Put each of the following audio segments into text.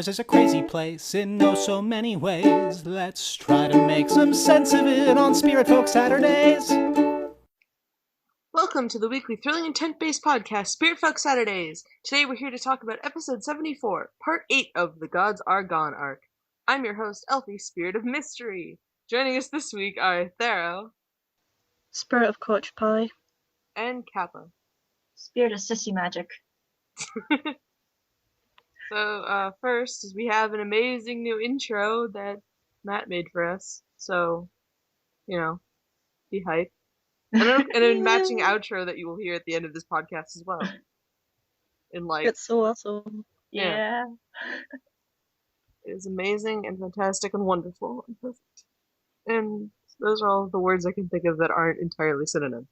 Mars is a crazy place in oh so many ways. Let's try to make some sense of it on Spiritfolk Saturdays. Welcome to the weekly thrilling intent-based podcast, Spiritfolk Saturdays. Today we're here to talk about episode 74, part 8 of The Gods Are Gone arc. I'm your host, Elfie, Spirit of Mystery. Joining us this week are Thero, Spirit of Coach Pie, and Kappa. Spirit of Sissy Magic. So, first, we have an amazing new intro that Matt made for us. So, be hyped. And a matching outro that you will hear at the end of this podcast as well. It's so awesome. Yeah. It is amazing and fantastic and wonderful and perfect. And those are all the words I can think of that aren't entirely synonyms.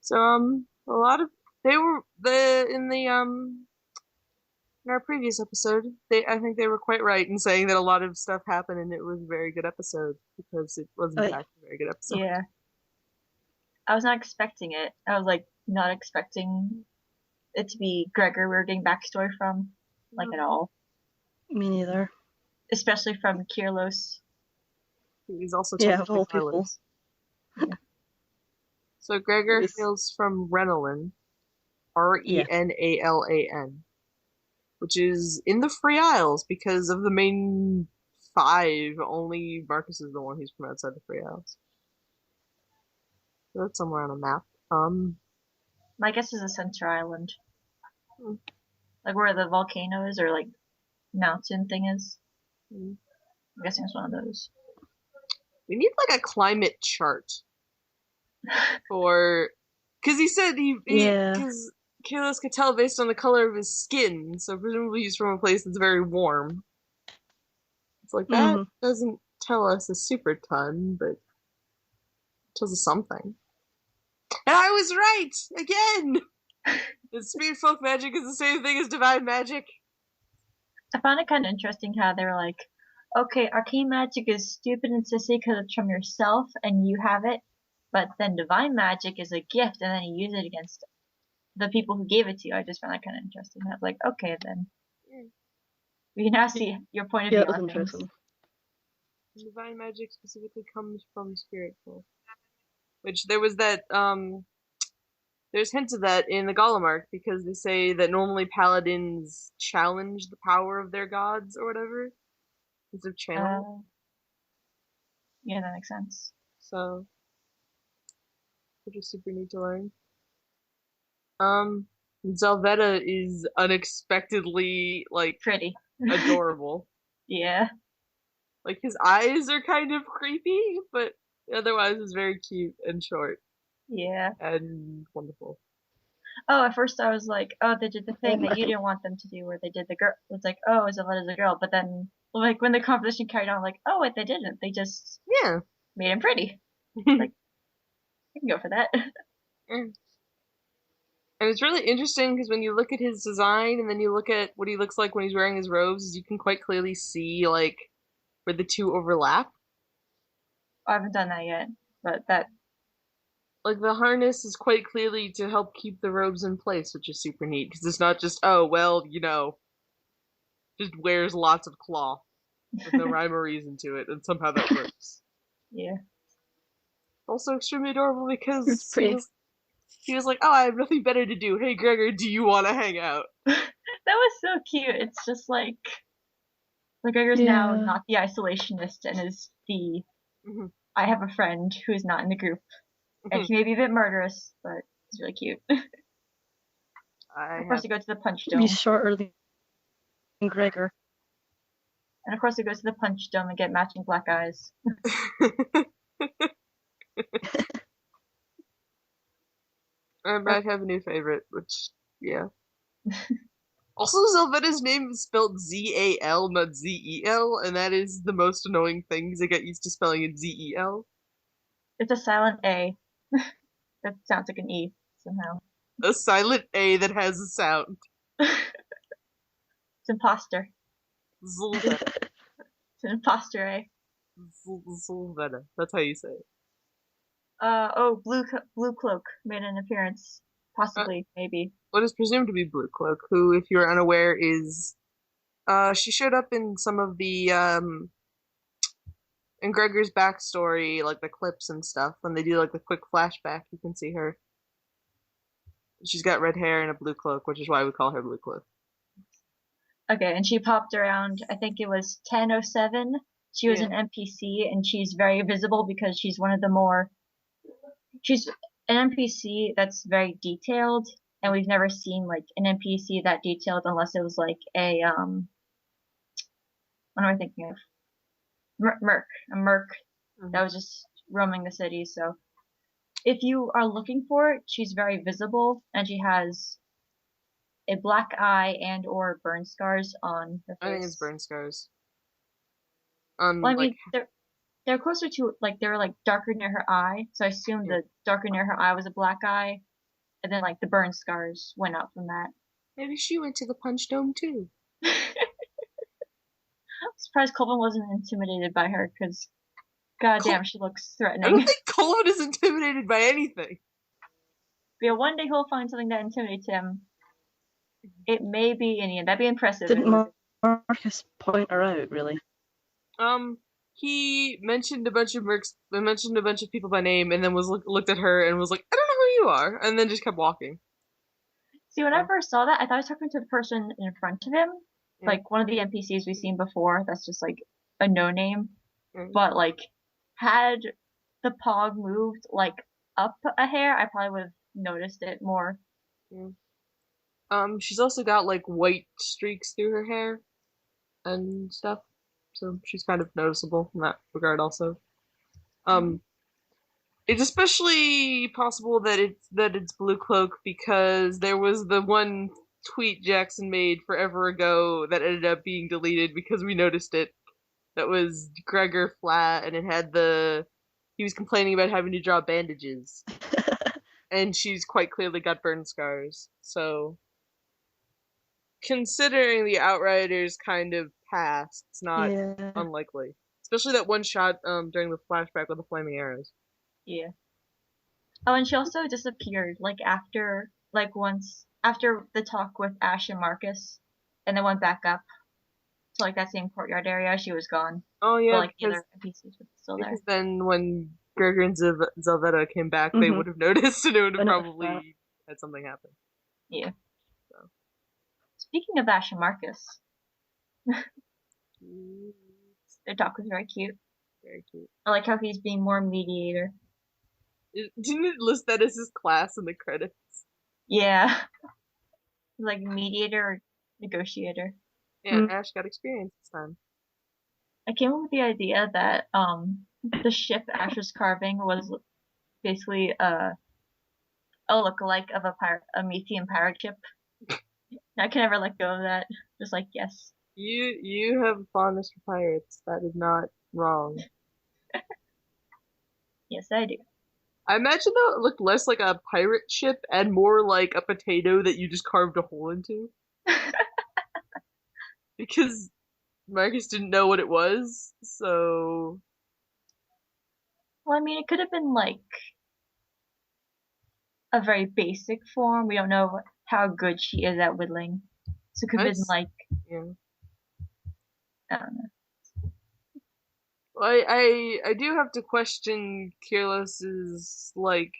So, a lot of in our previous episode, I think they were quite right in saying that a lot of stuff happened and it was a very good episode, because it was in fact a very good episode. Yeah. I was not expecting it. I was not expecting it to be Gregor we were getting backstory from, at all. Me neither. Especially from Kirlos. He's also of all people. Yeah. So Gregor hails from Renalan, Renalan, which is in the Free Isles, because of the main 5, only Marcus is the one who's from outside the Free Isles. So that's somewhere on a map. My guess is a center island. Where the volcano is, or mountain thing is. I'm guessing it's one of those. We need a climate chart for, because he said because Kirlos could tell based on the color of his skin, so presumably he's from a place that's very warm. It's that doesn't tell us a super ton, but it tells us something. And I was right again. Spiritfolk magic is the same thing as divine magic. I found it kind of interesting how they were okay, arcane magic is stupid and sissy because it's from yourself and you have it, but then divine magic is a gift and then you use it against the people who gave it to you. I just found that kind of interesting. I was okay, then. We can now see your point of view on things. Divine magic specifically comes from Spiritfolk. Which there was that, there's hints of that in the Golem arc, because they say that normally paladins challenge the power of their gods or whatever, instead of channeling. Yeah, that makes sense. So, which is super neat to learn. Zelveta is unexpectedly, pretty. adorable. Yeah. His eyes are kind of creepy, but otherwise is very cute and short. Yeah. And wonderful. Oh, at first I was they did the thing that you didn't want them to do, where they did the girl. It's Zelveta's a girl, but then, when the competition carried on, oh, wait, they didn't. They just made him pretty. I can go for that. And it's really interesting, because when you look at his design, and then you look at what he looks like when he's wearing his robes, you can quite clearly see, where the two overlap. I haven't done that yet, but that... the harness is quite clearly to help keep the robes in place, which is super neat, because it's not just, just wears lots of cloth with no rhyme or reason to it, and somehow that works. Yeah. Also extremely adorable, because he was oh, I have nothing better to do. Hey, Gregor, do you want to hang out? That was so cute. It's just Gregor's now not the isolationist and is the I have a friend who's not in the group. And he may be a bit murderous, but he's really cute. Of course, he goes to the punch dome. He's shorter than Gregor. And of course, he goes to the punch dome and get matching black eyes. I might have a new favorite, which, yeah. Also, Zelveta's name is spelled Z-A-L, not Z-E-L, and that is the most annoying thing, because I got used to spelling it Z-E-L. It's a silent A. That sounds like an E, somehow. A silent A that has a sound. It's imposter. Zelveta. It's an imposter A. Zelveta. That's how you say it. Blue Cloak made an appearance. Possibly, maybe. What is presumed to be Blue Cloak, who, if you're unaware, is she showed up in some of the in Gregor's backstory, like the clips and stuff. When they do like the quick flashback, you can see her. She's got red hair and a blue cloak, which is why we call her Blue Cloak. Okay, and she popped around, I think it was 10:07. She was an NPC, and she's very visible because she's one of the more... She's an NPC that's very detailed, and we've never seen, like, an NPC that detailed unless it was, like, a, what am I thinking of? Merc. A merc that was just roaming the city, so... If you are looking for it, she's very visible, and she has a black eye and or burn scars on her face. I think it's burn scars. Well, I mean, they're closer to, like, they're, like, darker near her eye, so I assumed the darker near her eye was a black eye, and then, like, the burn scars went out from that. Maybe she went to the Punch Dome, too. I'm surprised Colvin wasn't intimidated by her, because, goddamn, she looks threatening. I don't think Colvin is intimidated by anything. But yeah, one day he'll find something that intimidates him. It may be Indian. That'd be impressive. Didn't Marcus point her out, really? He mentioned a bunch of mercs, mentioned a bunch of people by name, and then was looked at her and was like, "I don't know who you are," and then just kept walking. See, when I first saw that, I thought I was talking to the person in front of him, like one of the NPCs we've seen before. That's just like a no name, but like had the pog moved like up a hair, I probably would have noticed it more. She's also got like white streaks through her hair and stuff. So she's kind of noticeable in that regard also. It's especially possible that it's Blue Cloak because there was the one tweet Jackson made forever ago that ended up being deleted because we noticed it. That was Gregor flat, and it had he was complaining about having to draw bandages. And she's quite clearly got burn scars. So considering the Outriders kind of past, it's not unlikely. Especially that one shot during the flashback with the flaming arrows. Yeah. Oh, and she also disappeared, like, after the talk with Ash and Marcus, and then went back up to, like, that same courtyard area. She was gone. Oh, yeah, but, like, the other NPCs were still there. Because then when Gregor and Zelvetta came back, they would have noticed, and it would have probably had something happen. Yeah. So. Speaking of Ash and Marcus, their talk was very cute. Very cute. I like how he's being more mediator. Didn't it list that as his class in the credits? Yeah. Like mediator or negotiator. Yeah, Ash got experience this time. I came up with the idea that the ship Ash was carving was basically a lookalike of a Methian pirate ship. I can never let go of that. Just like, yes. You have a fondness for pirates. That is not wrong. Yes, I do. I imagine though it looked less like a pirate ship and more like a potato that you just carved a hole into. Because Marcus didn't know what it was, so... Well, I mean, it could have been like a very basic form. We don't know how good she is at whittling. So it could have been like... Yeah. I don't know. I do have to question Kearless's, like,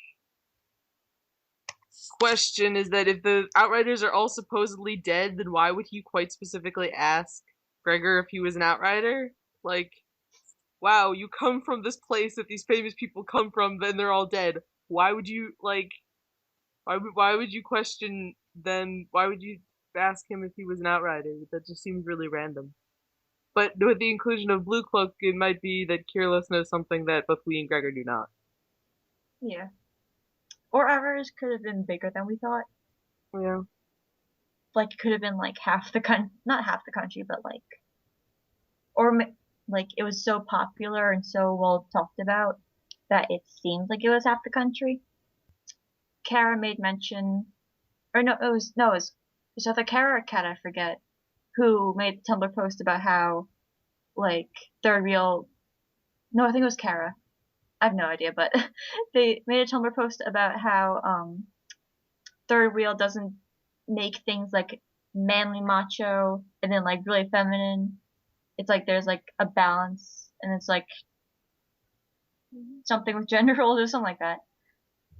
question is that if the Outriders are all supposedly dead, then why would he quite specifically ask Gregor if he was an Outrider? Like, wow, you come from this place that these famous people come from, then they're all dead. Why would you, like, why would you question them? Why would you ask him if he was an Outrider? That just seems really random. But with the inclusion of Blue Cloak, it might be that Kearless knows something that both we and Gregor do not. Yeah. Or ours could have been bigger than we thought. Yeah. Like, it could have been, like, not half the country, but, like... Or, like, it was so popular and so well talked about that it seemed like it was half the country. Kara made mention... Or, no, it was either Kara or Kat, I forget, who made a Tumblr post about how, like, their real... No, I think it was Kara. I have no idea, but they made a Tumblr post about how third wheel doesn't make things like manly macho and then like really feminine. It's like there's like a balance and it's like something with gender roles or something like that.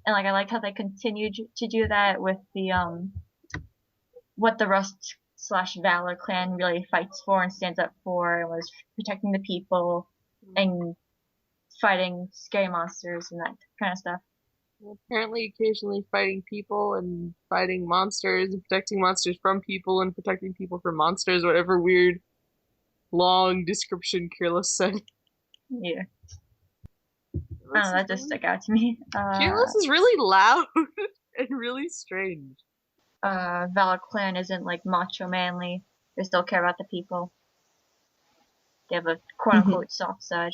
And like I liked how they continued to do that with the what the Rust / Valor clan really fights for and stands up for and was protecting the people and fighting scary monsters and that kind of stuff. Apparently occasionally fighting people and fighting monsters and protecting monsters from people and protecting people from monsters, whatever weird long description Kearless said. Yeah. I don't know, that just stuck out to me. Kearless is really loud and really strange. Valor clan isn't like macho manly. They still care about the people. They have a quote-unquote soft side.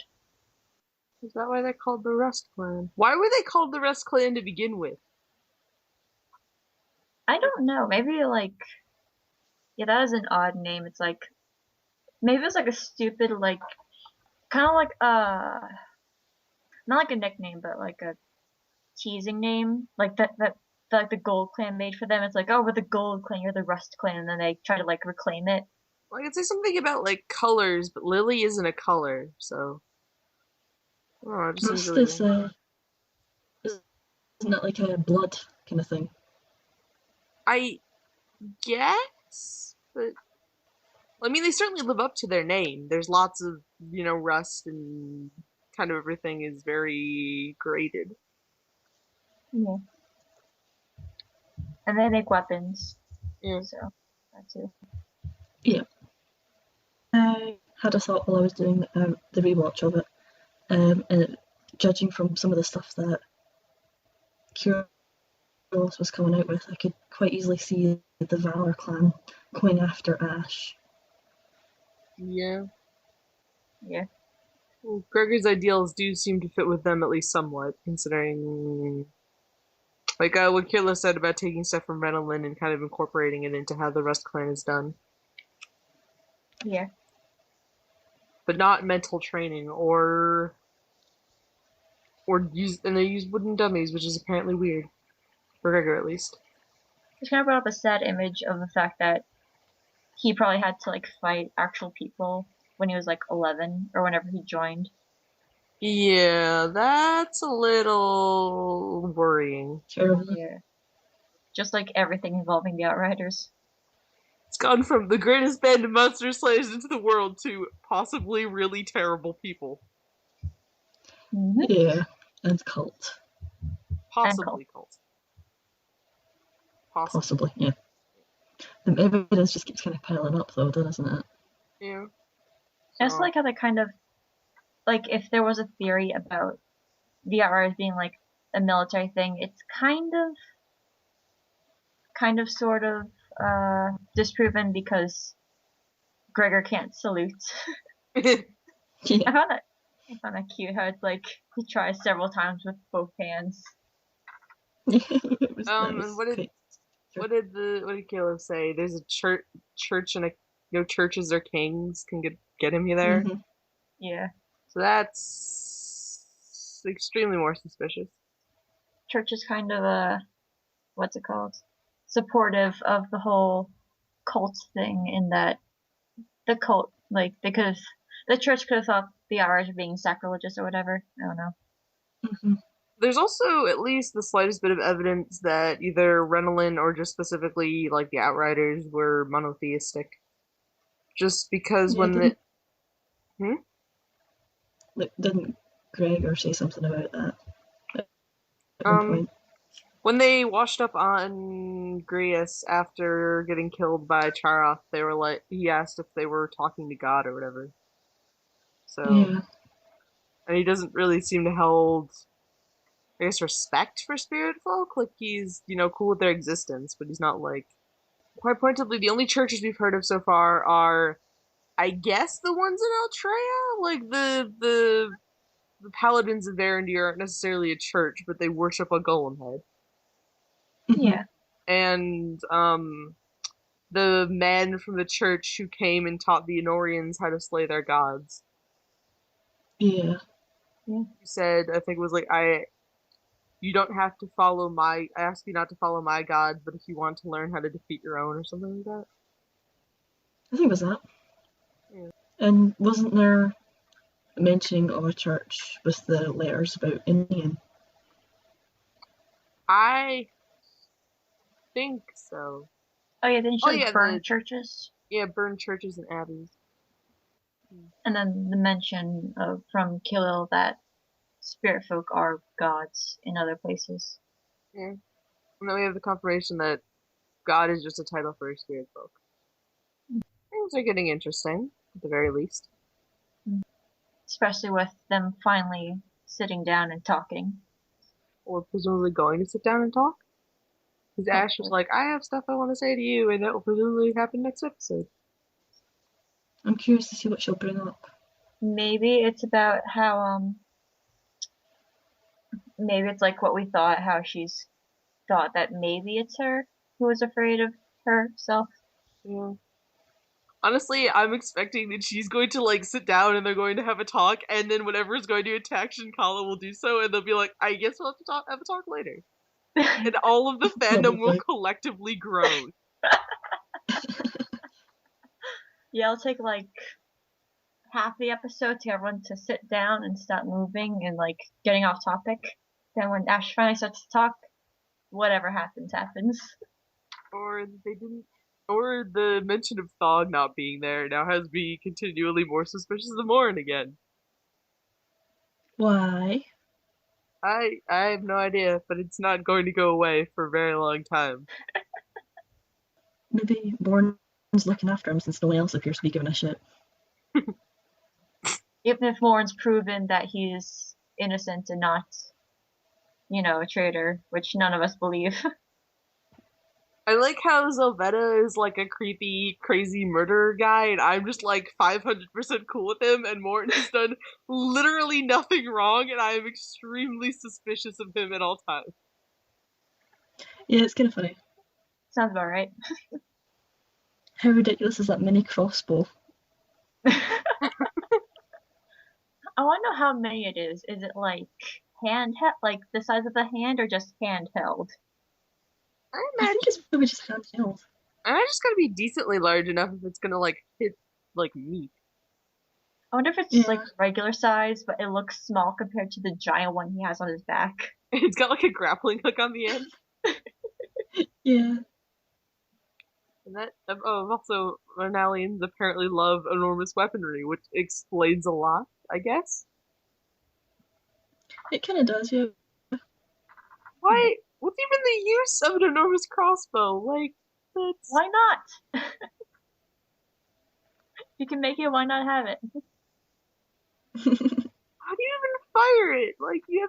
Is that why they're called the Rust Clan? Why were they called the Rust Clan to begin with? I don't know. Maybe like, yeah, that is an odd name. It's like, maybe it's like a stupid like, kind of like not like a nickname, but like a teasing name, like that like the Gold Clan made for them. It's like, oh, we're the Gold Clan, you're the Rust Clan, and then they try to like reclaim it. Well, I could say something about like colors, but Lily isn't a color, so. Oh, it just seems really isn't it like a blood kind of thing? I guess, but I mean, they certainly live up to their name. There's lots of, rust and kind of everything is very graded. Yeah. And they make weapons. Yeah. So, that too. Yeah. I had a thought while I was doing the rewatch of it, and judging from some of the stuff that Kearless was coming out with, I could quite easily see the Valor clan going after Ash. Yeah. Yeah. Well, Gregor's ideals do seem to fit with them at least somewhat, considering, like what Kearless said about taking stuff from Renelin and kind of incorporating it into how the Rust Clan is done. Yeah. But not mental training or they use wooden dummies, which is apparently weird. For Gregor, at least. Just kind of brought up a sad image of the fact that he probably had to like fight actual people when he was like 11 or whenever he joined. Yeah, that's a little worrying. Terrible. Yeah. Just like everything involving the Outriders. It's gone from the greatest band of monster slayers into the world to possibly really terrible people. Mm-hmm. Yeah, and cult. Possibly cult. Possibly, yeah. The evidence just keeps kind of piling up, though, doesn't it? Yeah. I just like how they kind of, like, if there was a theory about the Outriders being like a military thing, it's kind of sort of disproven because Gregor can't salute. Yeah. I found that cute how it's like he tries several times with both hands. It was and what did Caleb say? There's a church and churches or kings can get him there. Mm-hmm. Yeah. So that's extremely more suspicious. Church is kind of what's it called? Supportive of the whole cult thing in that the cult, like, the church could have thought the Irish were being sacrilegious or whatever. I don't know. Mm-hmm. There's also at least the slightest bit of evidence that either Renelin or just specifically like the Outriders were monotheistic. Just because didn't Gregor say something about that at one point? When they washed up on Grius after getting killed by Charoth, they were like, he asked if they were talking to God or whatever. So, yeah. And he doesn't really seem to hold, I guess, respect for Spiritfolk. Like, he's, cool with their existence, but he's not like, quite pointedly, the only churches we've heard of so far are, I guess, the ones in Eltrea? Like, the paladins of Varandir aren't necessarily a church, but they worship a golem head. Yeah. And the men from the church who came and taught the Enorians how to slay their gods. Yeah. He said, I think it was like you don't have to follow I ask you not to follow my God, but if you want to learn how to defeat your own or something like that. I think it was that. Yeah. And wasn't there a mentioning of a church with the letters about Indian? I think so. Oh yeah, didn't she burn churches? Yeah, burn churches and abbeys. And then the mention from Kirill that Spiritfolk are gods in other places. Yeah. And then we have the confirmation that God is just a title for Spiritfolk. Things are getting interesting, at the very least. Especially with them finally sitting down and talking. Or presumably going to sit down and talk. Because Ash was like, I have stuff I want to say to you, and that will presumably happen next episode. I'm curious to see what she'll bring up. Maybe it's about how, maybe it's like what we thought, how she's thought that maybe it's her who was afraid of herself. Yeah. Honestly, I'm expecting that she's going to, like, sit down and they're going to have a talk, and then whatever is going to attack Shinkala will do so, and they'll be like, I guess we'll have to have a talk later. And all of the fandom will collectively groan. Yeah, it'll take, like, half the episode to everyone to sit down and stop moving and, like, getting off topic. Then when Ash finally starts to talk, whatever happens. Or they didn't. Or the mention of Thog not being there now has me continually more suspicious of Morin again. Why? I have no idea, but it's not going to go away for a very long time. Maybe Morin's looking after him since no one else appears to be giving a shit. Even if Morin's proven that he's innocent and not, a traitor, which none of us believe. I like how Zelveta is like a creepy, crazy murderer guy, and I'm just like 500% cool with him, and Morton has done literally nothing wrong, and I am extremely suspicious of him at all times. Yeah, it's kind of funny. Sounds about right. How ridiculous is that mini crossbow? I want to know how many it is. Is it like handheld, like the size of the hand, or just handheld? I think it's probably just handheld. I just gotta be decently large enough if it's gonna like hit like meat. I wonder if it's like regular size, but it looks small compared to the giant one he has on his back. It's got like a grappling hook on the end. Yeah. And that also Renalians apparently love enormous weaponry, which explains a lot, I guess. It kind of does, yeah. Why? What's even the use of an enormous crossbow? Like, that's... Why not? You can make it, why not have it? How do you even fire it? Like, you'd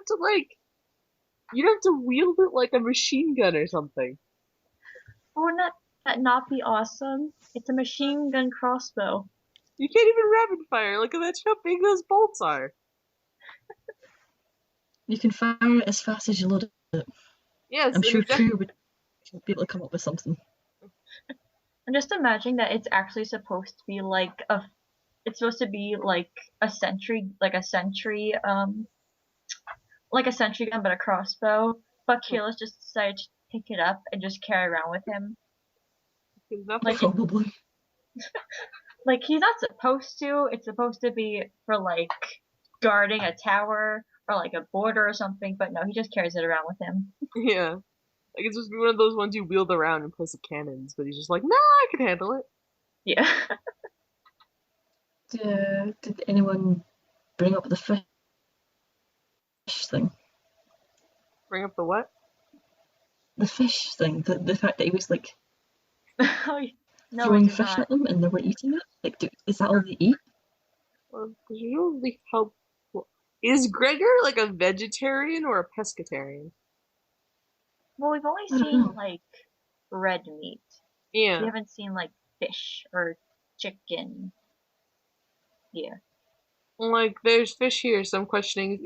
have to wield it like a machine gun or something. Wouldn't that not be awesome? It's a machine gun crossbow. You can't even rapid fire. Look at that, how big those bolts are. You can fire it as fast as you load it. Yes, I'm sure Crew would be able to come up with something. I'm just imagining that it's actually supposed to be like a sentry gun, but a crossbow. But Keyless just decided to pick it up and just carry around with him. Like, probably. Like, he's not supposed to. It's supposed to be for, like, guarding a tower or, like, a border or something. But no, he just carries it around with him. Yeah. Like, it's supposed to be one of those ones you wield around in place of cannons. But he's just like, nah, I can handle it. Yeah. Did anyone bring up the fish thing? Bring up the what? The fish thing. The fact that he was, like... No, throwing fish at them and they were eating it? Like, is that all they eat? Well, presumably help. Is Gregor like a vegetarian or a pescatarian? Well, we've only seen like red meat. Yeah. We haven't seen like fish or chicken. Yeah. Like, there's fish here, so I'm questioning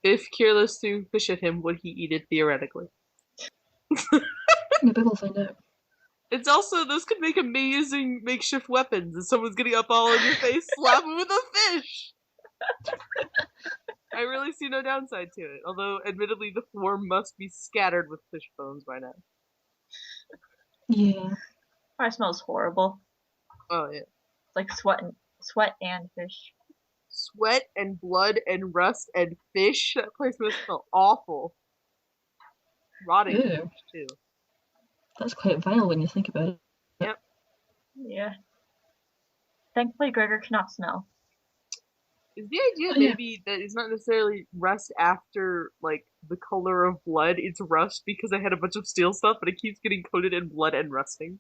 if Keerless threw fish at him, would he eat it theoretically? Maybe we'll find out. It's also, those could make amazing makeshift weapons. If someone's getting up all in your face, slap him with a fish! I really really see no downside to it. Although, admittedly, the floor must be scattered with fish bones by now. Yeah. Probably smells horrible. Oh, yeah. It's like sweat and fish. Sweat and blood and rust and fish. That place must smell awful. Rotting Ew. fish, too. That's quite vile when you think about it. Yep. Yeah. Thankfully, Gregor cannot smell. Is the idea maybe that it's not necessarily rust after, like, the color of blood? It's rust because I had a bunch of steel stuff, but it keeps getting coated in blood and rusting.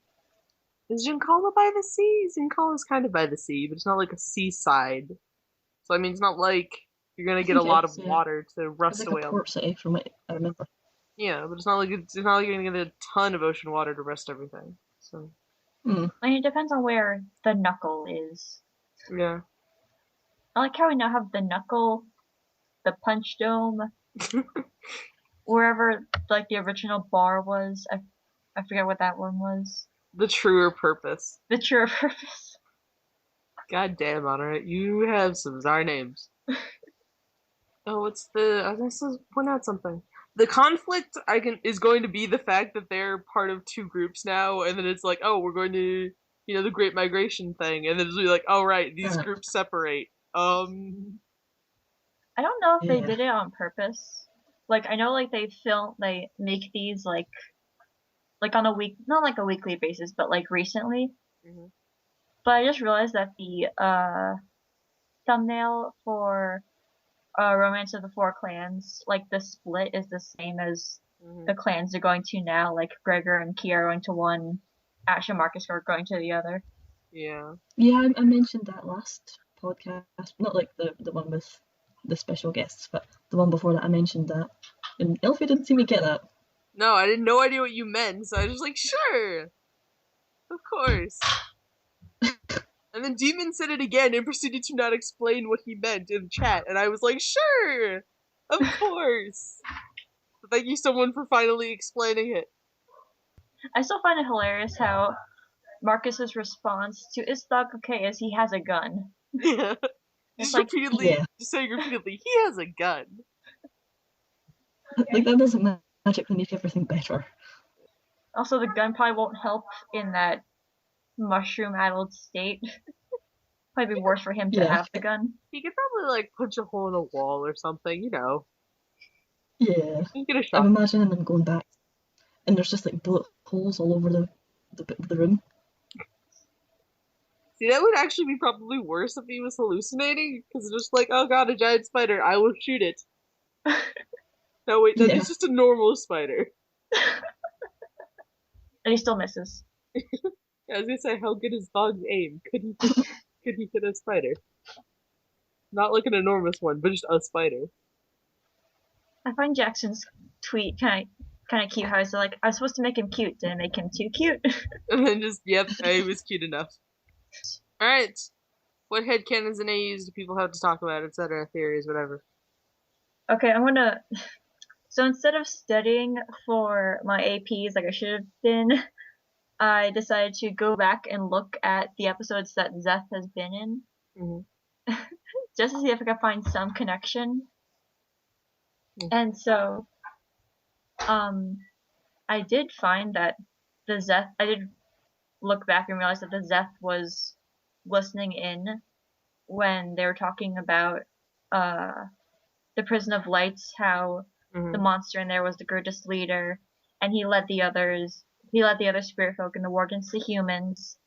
Is Jinkala by the sea? Jinkala's kind of by the sea, but it's not like a seaside. So, I mean, it's not like you're gonna get a lot of water to rust away. It's like a port city, from what I remember. Yeah, but it's not like you're gonna get a ton of ocean water to rust everything. So. I mean, it depends on where the knuckle is. Yeah. I like how we now have the knuckle, the punch dome, wherever like the original bar was. I forget what that one was. The truer purpose. The truer purpose. God damn, Honor, you have some bizarre names. Oh, what's the? I was supposed to point out something. The conflict is going to be the fact that they're part of two groups now, and then it's like, oh, we're going to, the Great Migration thing, and then it's like, oh right, these groups separate. I don't know if they did it on purpose. Like, I know, like, they make these, like on a not like a weekly basis, but, like, recently. Mm-hmm. But I just realized that the, thumbnail for, Romance of the Four Clans, like, the split is the same as the clans they're going to now, like, Gregor and Kia are going to one, Ash and Marcus are going to the other. Yeah. Yeah, I mentioned that last podcast. Not like the one with the special guests, but the one before that I mentioned that. And Elfie didn't seem to get that. No, I had no idea what you meant, so I was just like, sure. Of course. And then Demon said it again and proceeded to not explain what he meant in chat, and I was like, sure! Of course! Thank you, someone, for finally explaining it. I still find it hilarious how Marcus's response to "Is Thug okay?" is he has a gun. Yeah. Just saying repeatedly, he has a gun. Like, that doesn't magically make everything better. Also, the gun probably won't help in that mushroom-addled state. Probably be worse for him to have the gun. He could probably, like, punch a hole in a wall or something, Yeah. Get a shot. I'm imagining them going back, and there's just, like, bullet holes all over the room. See, that would actually be probably worse if he was hallucinating, because it's just like, oh god, a giant spider, I will shoot it. No, wait, that is just a normal spider. And he still misses. I was gonna say, how good is Dog's aim? Could he hit a spider? Not like an enormous one, but just a spider. I find Jackson's tweet kind of cute. How he's like, I was supposed to make him cute, didn't make him too cute. And then just, yep, he was cute enough. Alright. What headcanons and AUs do people have to talk about, etc., theories, whatever? Okay, I'm gonna... So instead of studying for my APs like I should have been, I decided to go back and look at the episodes that Zeth has been in. Mm-hmm. Just to see if I could find some connection. Mm-hmm. And so, I did find that I did look back and realize that the Zeth was listening in when they were talking about the Prison of Lights, how the monster in there was the greatest leader, and he led the other spirit folk in the war against the humans,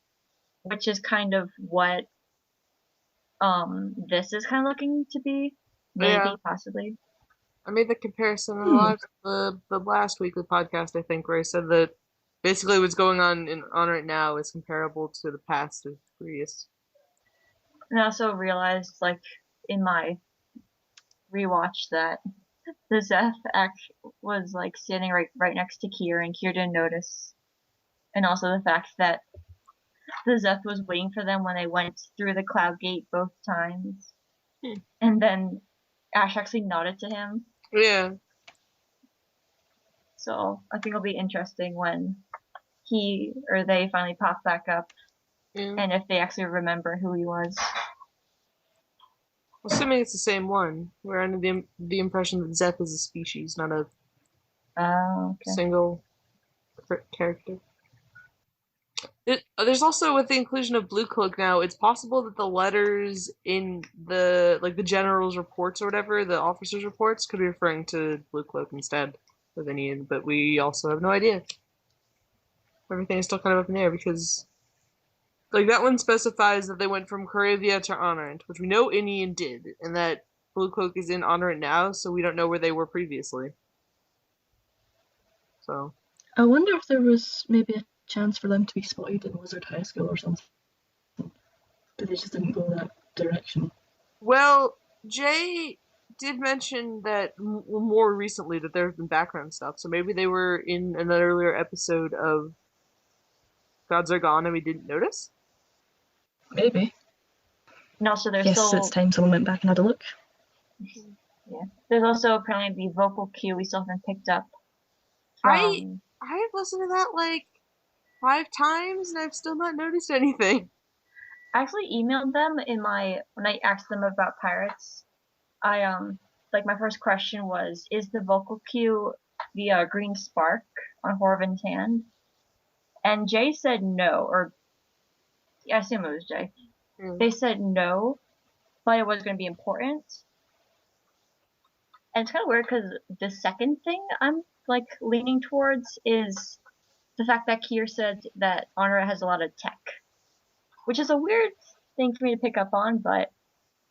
which is kind of what this is kind of looking to be, maybe, possibly. I made the comparison in the last weekly podcast, I think, where I said that basically what's going on right now is comparable to the past of Prius. And I also realized, like, in my rewatch that the Zeth was, like, standing right next to Kier, and Kier didn't notice. And also the fact that the Zeth was waiting for them when they went through the cloud gate both times. And then Ash actually nodded to him. Yeah. So I think it'll be interesting when he or they finally pop back up, and if they actually remember who he was. Assuming it's the same one. We're under the impression that Zeph is a species, not a single character. There's also, with the inclusion of Blue Cloak now, it's possible that the letters in the general's reports or whatever, the officers' reports, could be referring to Blue Cloak instead of Indian, but we also have no idea. Everything is still kind of up in the air because, that one specifies that they went from Coravia to Honorant, which we know Indian did, and that Blue Cloak is in Honorant now, so we don't know where they were previously. So. I wonder if there was maybe a chance for them to be spotted in Wizard High School or something, but they just didn't go that direction. Well, Jay did mention that more recently that there have been background stuff, so maybe they were in an earlier episode of Gods Are Gone and we didn't notice? Maybe. And also there's it's time someone went back and had a look. Yeah. There's also apparently the vocal cue we still haven't picked up. I've listened to that 5 times and I've still not noticed anything. I actually emailed them when I asked them about pirates. I my first question was, is the vocal cue the green spark on Horvin's hand? And Jay said no, or I assume it was Jay. They said no, but it was going to be important. And it's kind of weird because the second thing I'm leaning towards is the fact that Kier said that Honor has a lot of tech, which is a weird thing for me to pick up on, but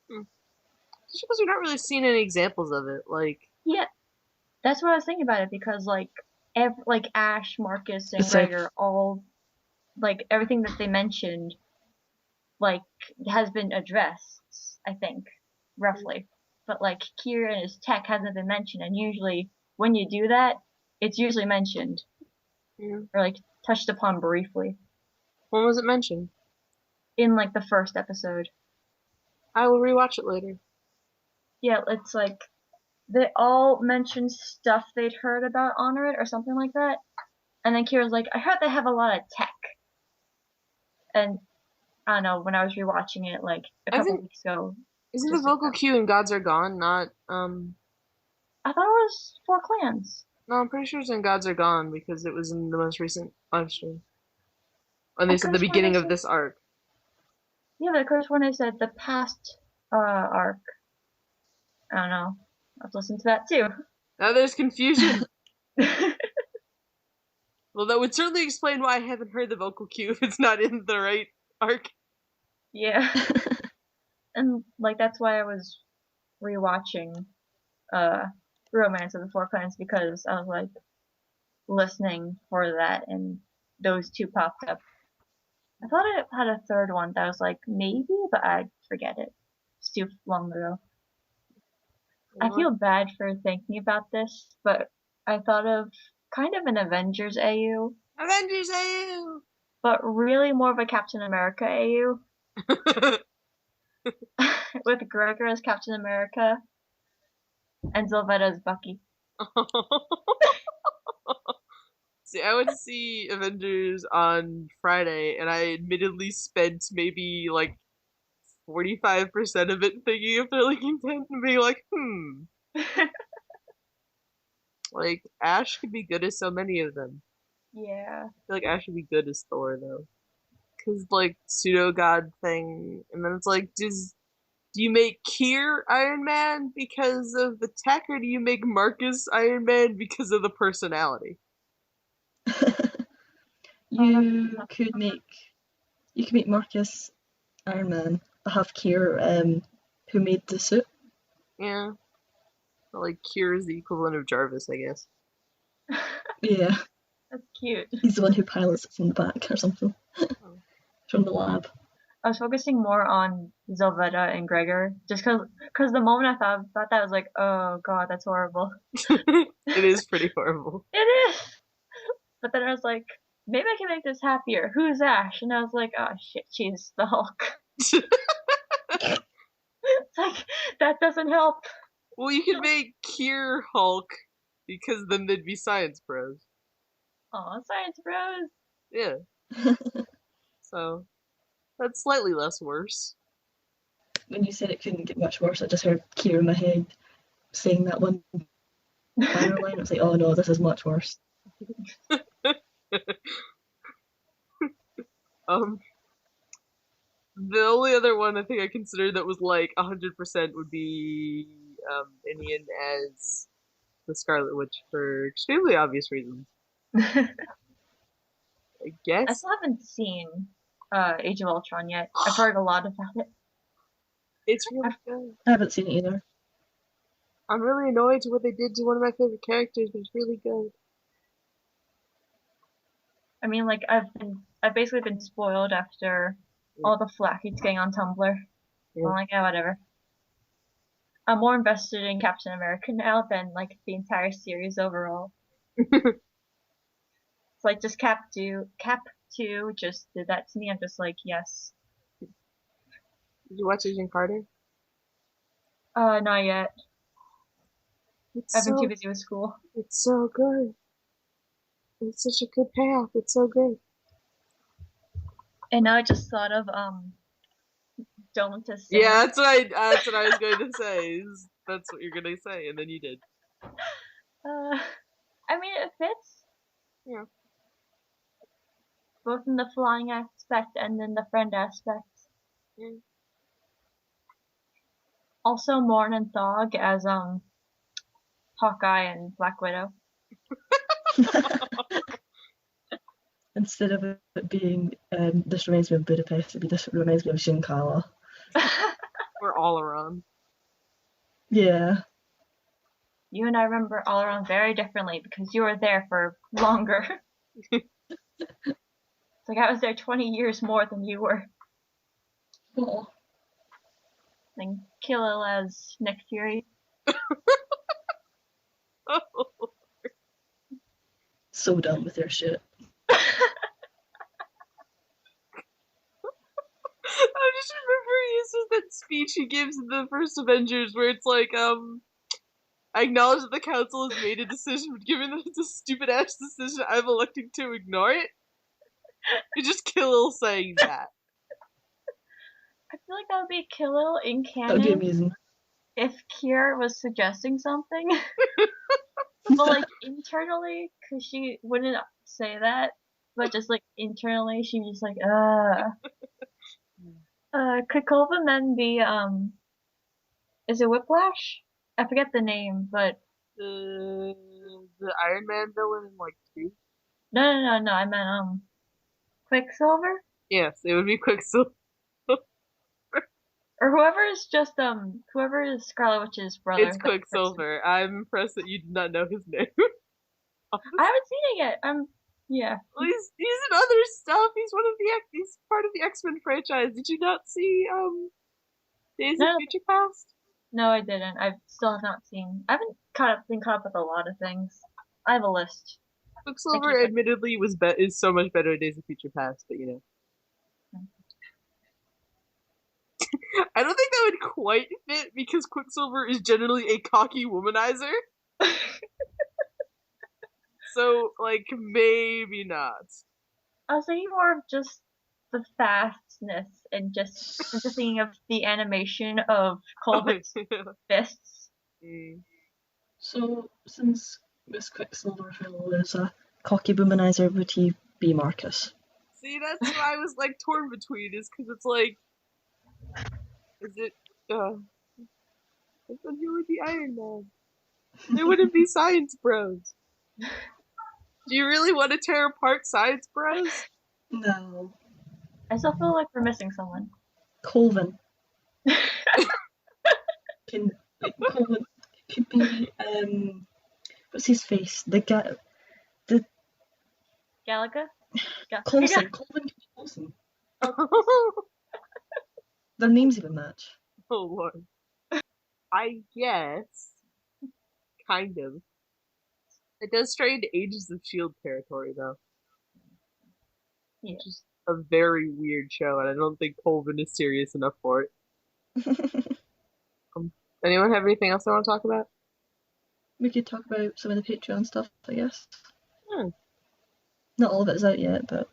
just because we've not really seen any examples of it, yeah, that's what I was thinking about it because Ash, Marcus, and Gregor all everything that they mentioned has been addressed, I think, roughly. But Kier and his tech hasn't been mentioned, and usually when you do that, it's usually mentioned. Yeah. Or touched upon briefly. When was it mentioned? In the first episode. I will rewatch it later. Yeah, it's they all mentioned stuff they'd heard about Honor or something like that. And then Kira's I heard they have a lot of tech. And I don't know, when I was rewatching it a couple weeks ago. Isn't the vocal cue in Gods Are Gone not I thought it was 4 clans. No, I'm pretty sure it's in Gods Are Gone because it was in the most recent live stream. And they said the beginning of this arc. Yeah, but of course when I said the past arc. I don't know. I've listened to that too. Now there's confusion. Well, that would certainly explain why I haven't heard the vocal cue if it's not in the right arc. Yeah. And that's why I was rewatching Romance of the Four Clans because I was listening for that and those two popped up. I thought it had a third one that was maybe, but I forget it. It's too long ago. I feel bad for thinking about this, but I thought of kind of an Avengers AU. Avengers AU! But really more of a Captain America AU. With Gregor as Captain America and Sylvetta as Bucky. See, I went to see Avengers on Friday, and I admittedly spent maybe 45% of it thinking of their intent and being Ash could be good as so many of them. Yeah. I feel Ash would be good as Thor, though. Because, pseudo-god thing, and then it's do you make Kier Iron Man because of the tech, or do you make Marcus Iron Man because of the personality? You could make Marcus Iron Man, but have Kier, who made the suit. Yeah. Kier is the equivalent of Jarvis, I guess. Yeah. That's cute. He's the one who pilots it from the back or something. From the lab. I was focusing more on Zelvetta and Gregor, just because the moment I thought about that, I was oh god, that's horrible. It is pretty horrible. It is! But then I was maybe I can make this happier. Who's Ash? And I was oh shit, she's the Hulk. It's that doesn't help. Well, you could make Kier Hulk, because then they'd be science bros. Aw, science bros! Yeah. So, that's slightly less worse. when you said it couldn't get much worse, I just heard Kira in my head saying that one banner line. I was like, oh no, this is much worse. The only other one I think I considered that was like 100% would be Indian as the Scarlet Witch for extremely obvious reasons. I guess. I still haven't seen Age of Ultron yet. I've heard a lot about it. It's really good. I haven't seen it either. I'm really annoyed to what they did to one of my favorite characters, but it's really good. I mean, like I've basically been spoiled after all the flack it's getting on Tumblr. Yeah. I'm like, yeah, whatever. I'm more invested in Captain America now than like the entire series overall. It's like just Cap 2 just did that to me. I'm just like, yes. Did you watch Agent Carter? Not yet. I've been too busy with school. It's so good. It's such a good payoff. It's so good. And now I just thought of Don't Look to Say. Yeah, that's what I was going to say. That's what you're gonna say, and then you did. I mean, it fits. Yeah. Both in the flying aspect and in the friend aspect. Yeah. Also, Morn and Thog as Hawkeye and Black Widow. Instead of it being this reminds me of Budapest, it'd be this reminds me of Shinkala. Or all around. Yeah. You and I remember all around very differently because you were there for longer. It's like I was there 20 years more than you were. Oh. And Killil as Nick Fury. So done with their shit. I just remember it's just that speech he gives in the first Avengers where it's like, I acknowledge that the council has made a decision, but given that it's a stupid ass decision, I'm electing to ignore it. You just Killil saying that. I feel like that would be Killil in canon. That would be amazing. If Kier was suggesting something. But like internally, because she wouldn't say that, but just like internally, she'd just like, could Colvin then be, is it Whiplash? I forget the name, but... The Iron Man villain in like 2? No, I meant, Quicksilver? Yes, it would be Quicksilver. Or whoever is just, whoever is Scarlet Witch's brother. It's Quicksilver. I'm impressed that you did not know his name. I haven't seen it yet. Yeah. Well, he's in other stuff. He's part of the X-Men franchise. Did you not see Days of Future Past? No, I didn't. I still have not seen. I haven't been caught up with a lot of things. I have a list. Quicksilver, admittedly, is so much better at Days of Future Past, but you know. I don't think that would quite fit because Quicksilver is generally a cocky womanizer. So, like, maybe not. I was thinking more of just the fastness and just thinking of the animation of Colvin's fists. So, since Miss Quicksilver fellow is a cocky womanizer, would he be Marcus? See, that's what I was, like, torn between, is because it's like, is it, I thought he would be Iron Man. They wouldn't be Science Bros. Do you really want to tear apart Science Bros? No. I still feel like we're missing someone. Colvin. Colvin could be, what's his face? Galaga? Coulson. Colvin could be Coulson. Their names even match. Oh lord. I guess. Kind of. It does stray into Agents of S.H.I.E.L.D. territory, though. Yeah. Which is a very weird show, and I don't think Colvin is serious enough for it. Anyone have anything else they want to talk about? We could talk about some of the Patreon stuff, I guess. Not all of it is out yet, but...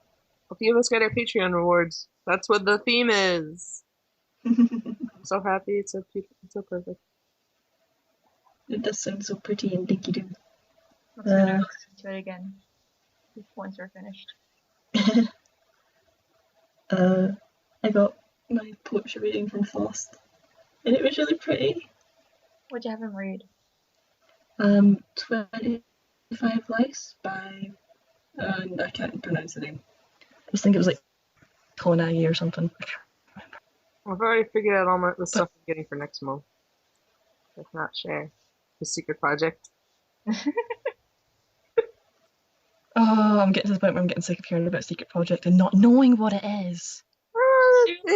A few of us got our Patreon rewards. That's what the theme is. I'm so happy. It's so cute. It's so perfect. It does sound so pretty and dinky-doo. I'm just gonna listen to it again once we're finished. I got my poetry reading from Frost, and it was really pretty. What'd you have him read? 25 Lice by, I can't pronounce the name. I just think it was like Konagi or something. I've already figured out all the stuff I'm getting for next month. Let's not share the secret project. Oh, I'm getting to the point where I'm getting sick of hearing about Secret Project and not knowing what it is.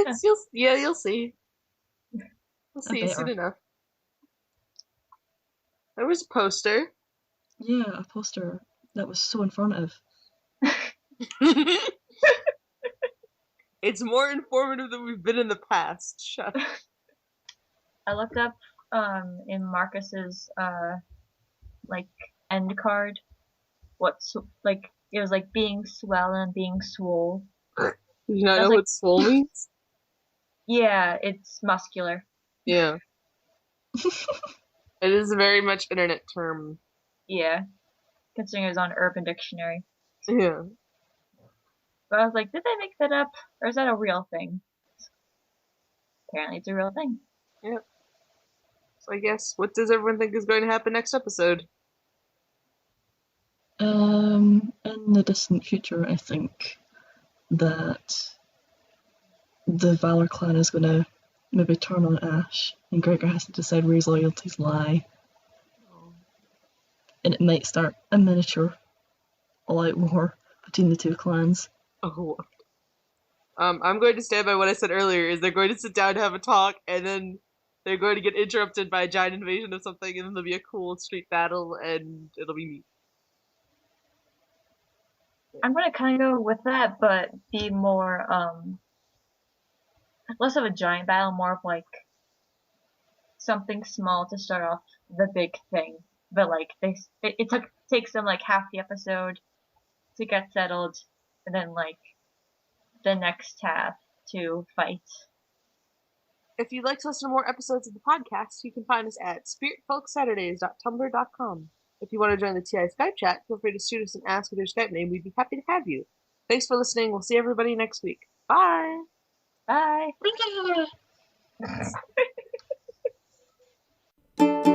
You'll see. We'll see soon enough. There was a poster. Yeah, a poster that was so informative. It's more informative than we've been in the past. Shut up. I looked up in Marcus's like end card what's like it was like being swell and being swole. Do you not know what swole means? Yeah, it's muscular. Yeah. It is a very much internet term. Yeah. Considering it was on Urban Dictionary. Yeah. But I was like, did they make that up? Or is that a real thing? Apparently it's a real thing. Yep. So I guess, what does everyone think is going to happen next episode? In the distant future, I think that the Valor clan is going to maybe turn on Ash, and Gregor has to decide where his loyalties lie. And it might start a miniature all-out war between the two clans. Oh. I'm going to stand by what I said earlier, is they're going to sit down and have a talk, and then they're going to get interrupted by a giant invasion of something, and then there'll be a cool street battle, and it'll be neat. I'm gonna kind of go with that, but be more, less of a giant battle, more of like something small to start off the big thing. But like it takes them like half the episode to get settled, and then like the next half to fight. If you'd like to listen to more episodes of the podcast, you can find us at spiritfolksaturdays.tumblr.com. If you want to join the TI Skype chat, feel free to shoot us and ask with your Skype name. We'd be happy to have you. Thanks for listening. We'll see everybody next week. Bye! Bye!